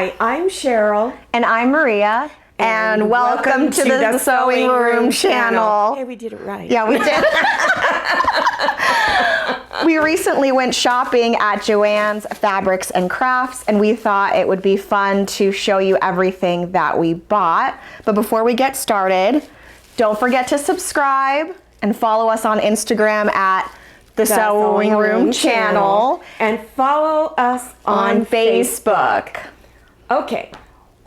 Hi, I'm Cheryl. And I'm Maria. And welcome to the Sewing Room channel. Hey, we did it right. Yeah, we did. We recently went shopping at JOANN Fabrics and Crafts, and we thought it would be fun to show you everything that we bought. But before we get started, don't forget to subscribe and follow us on Instagram at the Sewing Room channel. And follow us on Facebook. Okay,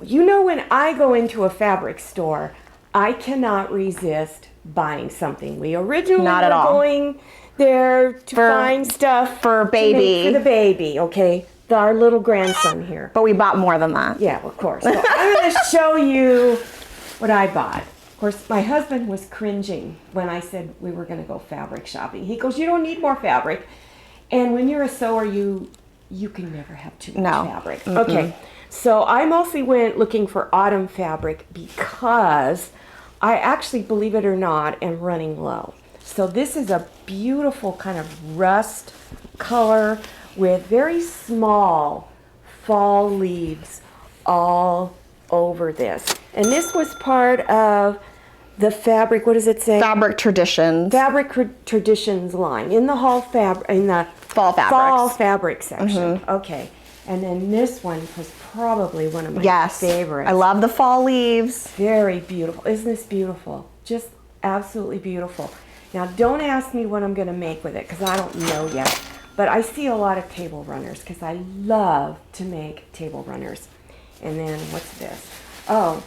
you know when I go into a fabric store, I cannot resist buying something. We originally were going there to find stuff for baby. For the baby, okay? Our little grandson here. But we bought more than that. Yeah, of course. So I'm going to show you what I bought. Of course, my husband was cringing when I said we were going to go fabric shopping. He goes, you don't need more fabric. And when you're a sewer, you can never have too much fabric. Mm-mm. Okay, so I mostly went looking for autumn fabric because I actually, believe it or not, am running low. So this is a beautiful kind of rust color with very small fall leaves all over this. And this was part of the fabric, what does it say? Fabric Traditions. Fabric Traditions line in the fall fabric section. Mm-hmm. Okay. And then this one was probably one of my favorites. I love the fall leaves. Very beautiful. Isn't this beautiful? Just absolutely beautiful. Now, don't ask me what I'm going to make with it because I don't know yet. But I see a lot of table runners because I love to make table runners. And then what's this? Oh,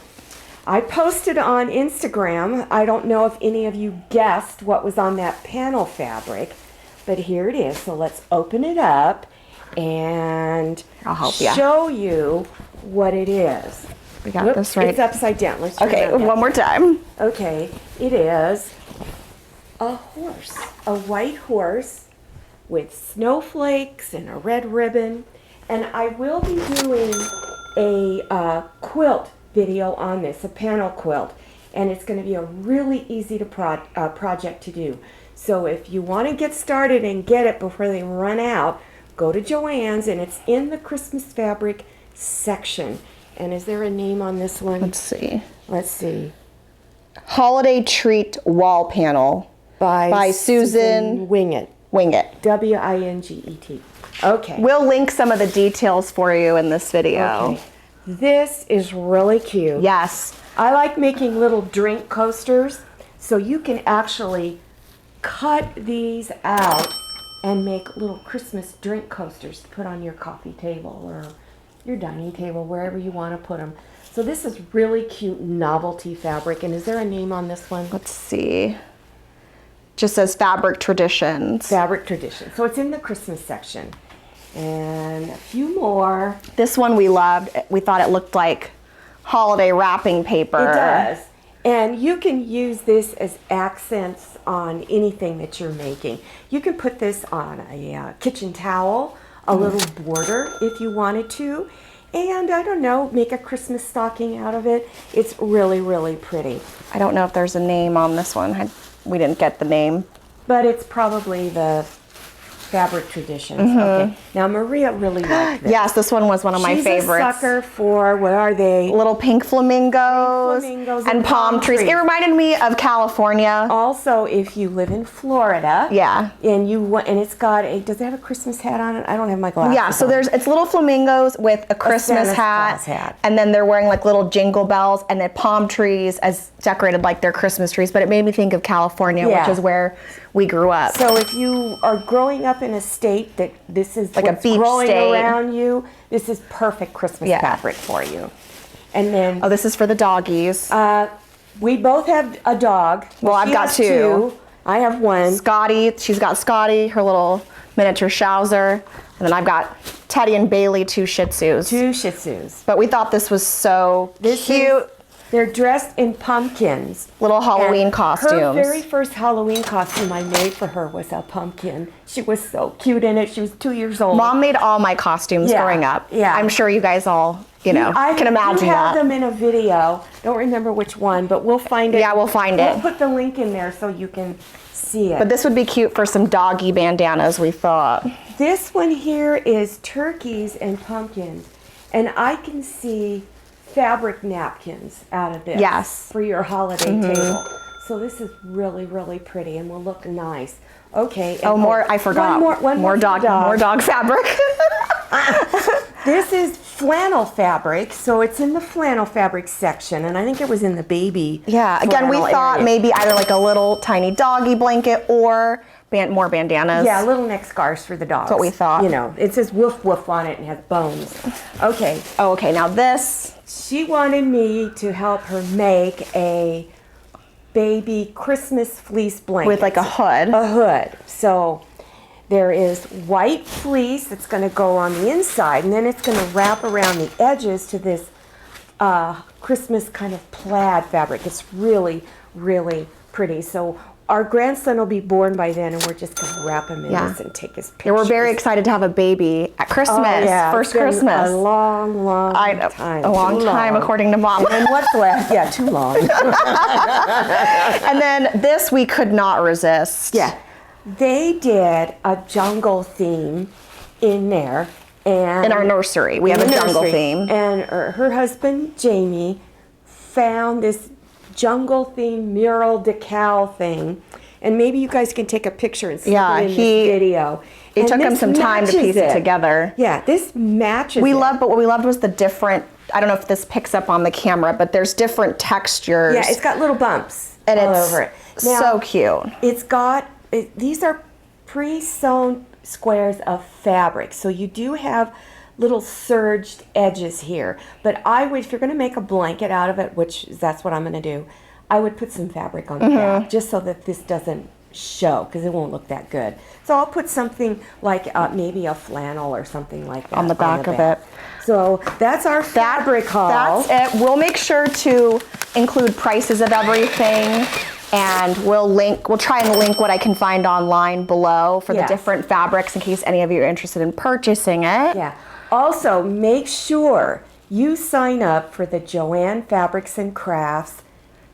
I posted on Instagram. I don't know if any of you guessed what was on that panel fabric, but here it is. So let's open it up and I'll help you. Show you what it is. We got this right. It's upside down. Let's turn it one more time. Okay, it is a horse, a white horse with snowflakes and a red ribbon. And I will be doing a quilt video on this, a panel quilt. And it's going to be a really easy project to do. So if you want to get started and get it before they run out, go to JOANN's and it's in the Christmas fabric section. And is there a name on this one? Let's see. Let's see. Holiday Treat Wall Panel by Susan Winget. Winget. W-I-N-G-E-T. Okay. We'll link some of the details for you in this video. Okay. This is really cute. Yes. I like making little drink coasters, so you can actually cut these out and make little Christmas drink coasters to put on your coffee table or your dining table, wherever you want to put them. So this is really cute novelty fabric. And is there a name on this one? Let's see. Just says Fabric Traditions. Fabric Traditions. So it's in the Christmas section. And a few more. This one we loved. We thought it looked like holiday wrapping paper. It does. And you can use this as accents on anything that you're making. You can put this on a kitchen towel, a little border if you wanted to. And I don't know, make a Christmas stocking out of it. It's really, really pretty. I don't know if there's a name on this one. We didn't get the name. But it's probably the Fabric Traditions. Mm-hmm. Okay. Now Maria really liked this. Yes, this one was one of my favorites. She's a sucker for, what are they? Little pink flamingos, and palm trees. It reminded me of California. Also, if you live in Florida, and it's got does it have a Christmas hat on it? I don't have my glasses. Yeah, so it's little flamingos with a Christmas hat, and then they're wearing like little jingle bells, and then palm trees as decorated like their Christmas trees. But it made me think of California, which is where we grew up. So if you are growing up in a state that this is like a beach growing state around you, this is perfect Christmas fabric for you. And then this is for the doggies. We both have a dog. Well, I've got two. I have one. Scotty, she's got Scotty, her little miniature Schnauzer, and then I've got Teddy and Bailey, two Shih Tzus. Two Shih Tzus. But we thought this was so cute. They're dressed in pumpkins. Little Halloween costumes. Her very first Halloween costume I made for her was a pumpkin. She was so cute in it. She was 2 years old. Mom made all my costumes growing up. Yeah. I'm sure you guys all, can imagine that. We have them in a video. Don't remember which one, but we'll find it. Yeah, we'll find it. We'll put the link in there so you can see it. But this would be cute for some doggy bandanas, we thought. This one here is turkeys and pumpkins. And I can see fabric napkins out of this. Yes. For your holiday table. So this is really, really pretty and will look nice. Okay. Oh, more, I forgot. One more dog fabric. This is flannel fabric, so it's in the flannel fabric section, and I think it was in the baby. Yeah, again, we thought area. maybe either like a little tiny doggy blanket or more bandanas. Yeah, little neck scarves for the dogs. That's what we thought. You know, it says woof woof on it and has bones. Okay. Oh, okay, now this. She wanted me to help her make a baby Christmas fleece blanket. With like a hood. A hood. So there is white fleece that's going to go on the inside, and then it's going to wrap around the edges to this Christmas kind of plaid fabric. It's really, really pretty. So our grandson will be born by then, and we're just going to wrap him in this and take his pictures. Yeah, we're very excited to have a baby at Christmas. Oh, yeah. First It's been Christmas. A long, long time. A long time, according to Mom. And what's left? Yeah, too long. And then this we could not resist. Yeah. They did a jungle theme in there. And In our nursery. We have a jungle theme. And her husband, Jamie, found this jungle theme mural decal thing. And maybe you guys can take a picture and see it in this video. It took him some time to piece it together. Yeah, this matches But what we loved was the different, I don't know if this picks up on the camera, but there's different textures. Yeah, it's got little bumps and all it's over it. Now, so cute. It's got, these are pre-sewn squares of fabric. So you do have little serged edges here. But I would, if you're going to make a blanket out of it, which that's what I'm going to do, I would put some fabric on the back just so that this doesn't show, because it won't look that good. So I'll put something like maybe a flannel or something like that on the back of it. So that's our fabric haul. That's it. We'll make sure to include prices of everything, and we'll try and link what I can find online below for the different fabrics in case any of you are interested in purchasing it. Yeah. Also, make sure you sign up for the JOANN Fabrics and Crafts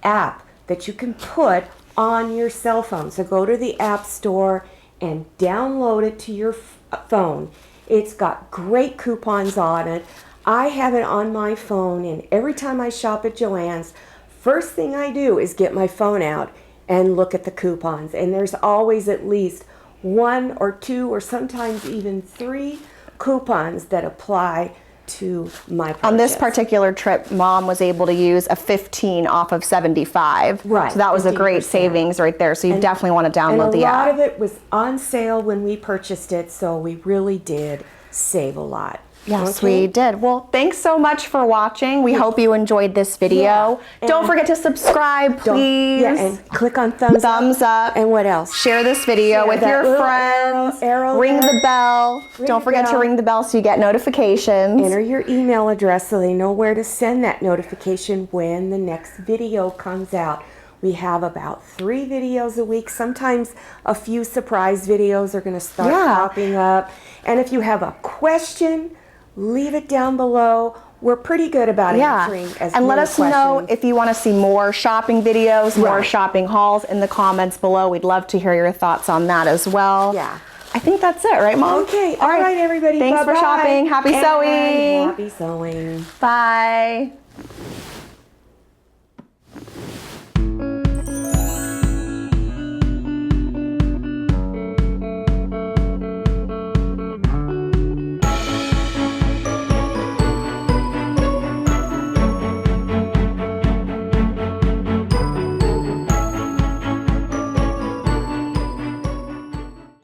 app that you can put on your cell phone. So go to the App Store and download it to your phone. It's got great coupons on it. I have it on my phone, and every time I shop at JOANN's, first thing I do is get my phone out and look at the coupons. And there's always at least 1 or 2 or sometimes even 3 coupons that apply to my purchase. On this particular trip, Mom was able to use a 15 off of 75. Right. So that was a great 15%. savings right there. So you definitely want to download the And app. a lot of it was on sale when we purchased it, so we really did save a lot. Yes, we did. Well, thanks so much for watching. We hope you enjoyed this video. Yeah, don't forget to subscribe, please. Yeah, and click on thumbs up. And what else? Share this video with your friends. Ring the bell. Don't forget to ring the bell so you get notifications. Enter your email address so they know where to send that notification when the next video comes out. We have about 3 videos a week. Sometimes a few surprise videos are going to start popping up. And if you have a question, leave it down below. We're pretty good about answering as many And let us know questions. if you want to see more shopping videos, more shopping hauls in the comments below. We'd love to hear your thoughts on that as well. Yeah. I think that's it, right, Mom? Okay. All right, everybody. Thanks for shopping. Happy sewing. Happy sewing. Bye.